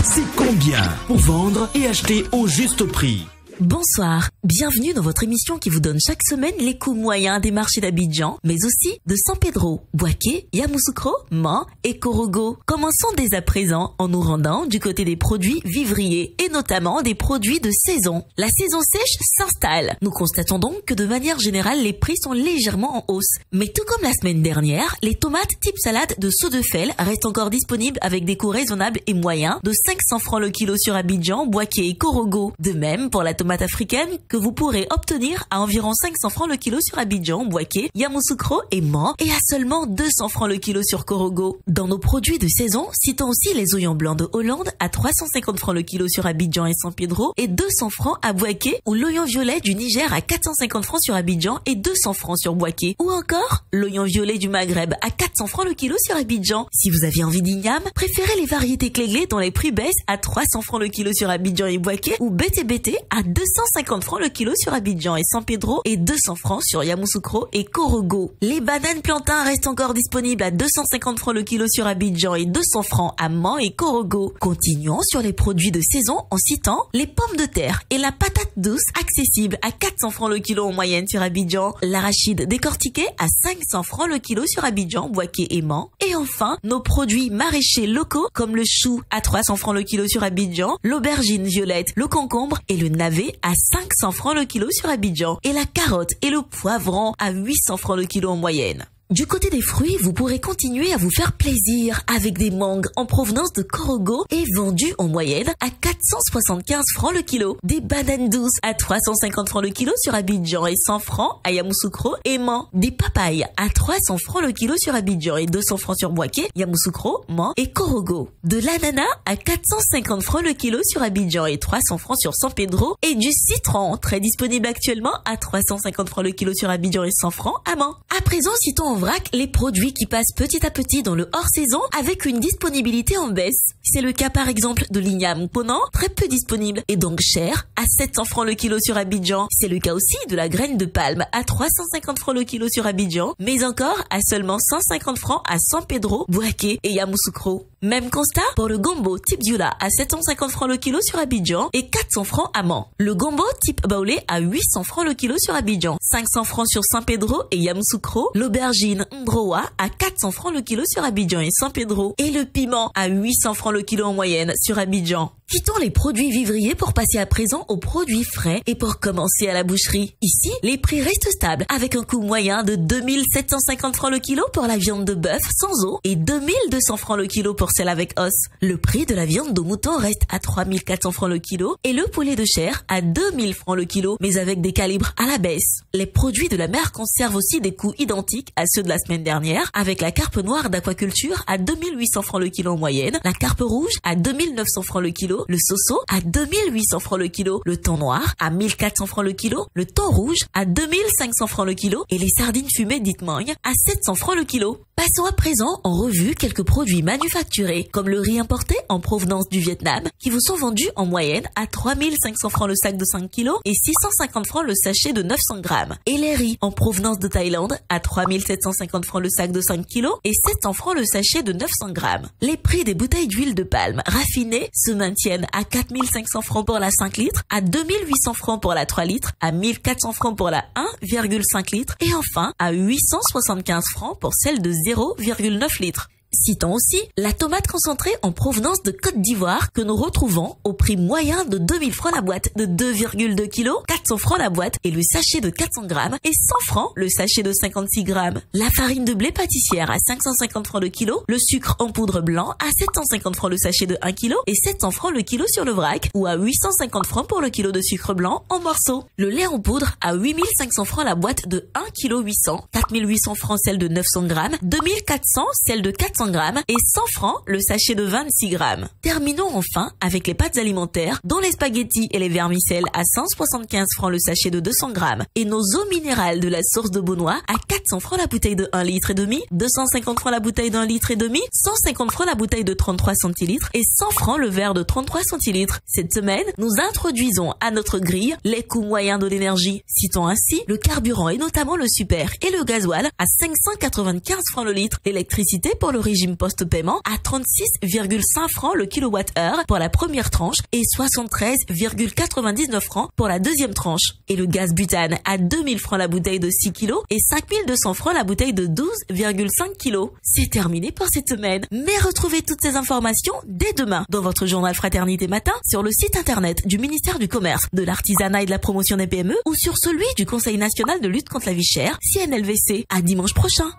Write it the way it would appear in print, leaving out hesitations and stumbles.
C'est combien pour vendre et acheter au juste prix? Bonsoir, bienvenue dans votre émission qui vous donne chaque semaine les coûts moyens des marchés d'Abidjan, mais aussi de San Pedro, Bouaké, Yamoussoukro, Man et Korogo. Commençons dès à présent en nous rendant du côté des produits vivriers et notamment des produits de saison. La saison sèche s'installe. Nous constatons donc que de manière générale, les prix sont légèrement en hausse. Mais tout comme la semaine dernière, les tomates type salade de Sodefel restent encore disponibles avec des coûts raisonnables et moyens de 500 francs le kilo sur Abidjan, Bouaké et Korogo. De même pour la tomate africaine que vous pourrez obtenir à environ 500 francs le kilo sur Abidjan, Bouaké, Yamoussoukro et Man et à seulement 200 francs le kilo sur Korogo. Dans nos produits de saison, citons aussi les oignons blancs de Hollande à 350 francs le kilo sur Abidjan et San Pedro et 200 francs à Bouaké ou l'oignon violet du Niger à 450 francs sur Abidjan et 200 francs sur Bouaké ou encore l'oignon violet du Maghreb à 400 francs le kilo sur Abidjan. Si vous avez envie d'igname, préférez les variétés cléglées dont les prix baissent à 300 francs le kilo sur Abidjan et Bouaké ou BTBT à 250 francs le kilo sur Abidjan et San Pedro et 200 francs sur Yamoussoukro et Korogo. Les bananes plantains restent encore disponibles à 250 francs le kilo sur Abidjan et 200 francs à Man et Korogo. Continuons sur les produits de saison en citant les pommes de terre et la patate douce accessible à 400 francs le kilo en moyenne sur Abidjan, l'arachide décortiqué à 500 francs le kilo sur Abidjan, Bouaké et Man. Et enfin, nos produits maraîchers locaux comme le chou à 300 francs le kilo sur Abidjan, l'aubergine violette, le concombre et le navet à 500 francs le kilo sur Abidjan et la carotte et le poivron à 800 francs le kilo en moyenne. Du côté des fruits, vous pourrez continuer à vous faire plaisir avec des mangues en provenance de Korogo et vendues en moyenne à 475 francs le kilo. Des bananes douces à 350 francs le kilo sur Abidjan et 100 francs à Yamoussoukro et Man. Des papayes à 300 francs le kilo sur Abidjan et 200 francs sur Bouaké, Yamoussoukro, Man et Korogo. De l'ananas à 450 francs le kilo sur Abidjan et 300 francs sur San Pedro et du citron très disponible actuellement à 350 francs le kilo sur Abidjan et 100 francs à Man. À présent, citons en vrac les produits qui passent petit à petit dans le hors-saison avec une disponibilité en baisse. C'est le cas par exemple de l'igname ponant, très peu disponible et donc cher, à 700 francs le kilo sur Abidjan. C'est le cas aussi de la graine de palme à 350 francs le kilo sur Abidjan, mais encore à seulement 150 francs à San Pedro, Bouaké et Yamoussoukro. Même constat pour le gombo type Dioula à 750 francs le kilo sur Abidjan et 400 francs à Man. Le gombo type Baoulé à 800 francs le kilo sur Abidjan, 500 francs sur San Pedro et Yamoussoukro, l'aubergine Ndrowa à 400 francs le kilo sur Abidjan et San Pedro et le piment à 800 francs le kilo en moyenne sur Abidjan. Quittons les produits vivriers pour passer à présent aux produits frais et pour commencer à la boucherie. Ici, les prix restent stables avec un coût moyen de 2750 francs le kilo pour la viande de bœuf sans os et 2200 francs le kilo pour celle avec os. Le prix de la viande de mouton reste à 3400 francs le kilo et le poulet de chair à 2000 francs le kilo, mais avec des calibres à la baisse. Les produits de la mer conservent aussi des coûts identiques à ceux de la semaine dernière avec la carpe noire d'aquaculture à 2800 francs le kilo en moyenne, la carpe rouge à 2900 francs le kilo, le soso à 2800 francs le kilo, le thon noir à 1400 francs le kilo, le thon rouge à 2500 francs le kilo et les sardines fumées dites mangue à 700 francs le kilo. Passons à présent en revue quelques produits manufacturés comme le riz importé en provenance du Vietnam qui vous sont vendus en moyenne à 3500 francs le sac de 5 kg et 650 francs le sachet de 900 grammes et les riz en provenance de Thaïlande à 3750 francs le sac de 5 kg et 700 francs le sachet de 900 grammes. Les prix des bouteilles d'huile de palme raffinée se maintiennent à 4500 francs pour la 5 litres, à 2800 francs pour la 3 litres, à 1400 francs pour la 1,5 litres et enfin à 875 francs pour celle de 0,9 litres. Citons aussi la tomate concentrée en provenance de Côte d'Ivoire que nous retrouvons au prix moyen de 2000 francs la boîte de 2,2 kg, 400 francs la boîte et le sachet de 400 grammes et 100 francs le sachet de 56 grammes. La farine de blé pâtissière à 550 francs le kilo, le sucre en poudre blanc à 750 francs le sachet de 1 kg et 700 francs le kilo sur le vrac ou à 850 francs pour le kilo de sucre blanc en morceaux. Le lait en poudre à 8500 francs la boîte de 1 kg 800, 4800 francs celle de 900 grammes, 2400 celle de 400 200 grammes et 100 francs le sachet de 26 grammes. Terminons enfin avec les pâtes alimentaires, dont les spaghettis et les vermicelles à 175 francs le sachet de 200 grammes et nos eaux minérales de la source de Beaunois à 400 francs la bouteille de 1 litre et demi, 250 francs la bouteille d'1 litre et demi, 150 francs la bouteille de 33 centilitres et 100 francs le verre de 33 centilitres. Cette semaine, nous introduisons à notre grille les coûts moyens de l'énergie. Citons ainsi le carburant et notamment le super et le gasoil à 595 francs le litre, l'électricité pour le régime post-paiement à 36,5 francs le kilowattheure pour la première tranche et 73,99 francs pour la deuxième tranche. Et le gaz butane à 2000 francs la bouteille de 6 kg et 5200 francs la bouteille de 12,5 kg. C'est terminé pour cette semaine. Mais retrouvez toutes ces informations dès demain dans votre journal Fraternité Matin sur le site internet du ministère du Commerce, de l'Artisanat et de la Promotion des PME ou sur celui du Conseil national de lutte contre la vie chère, CNLVC. À dimanche prochain.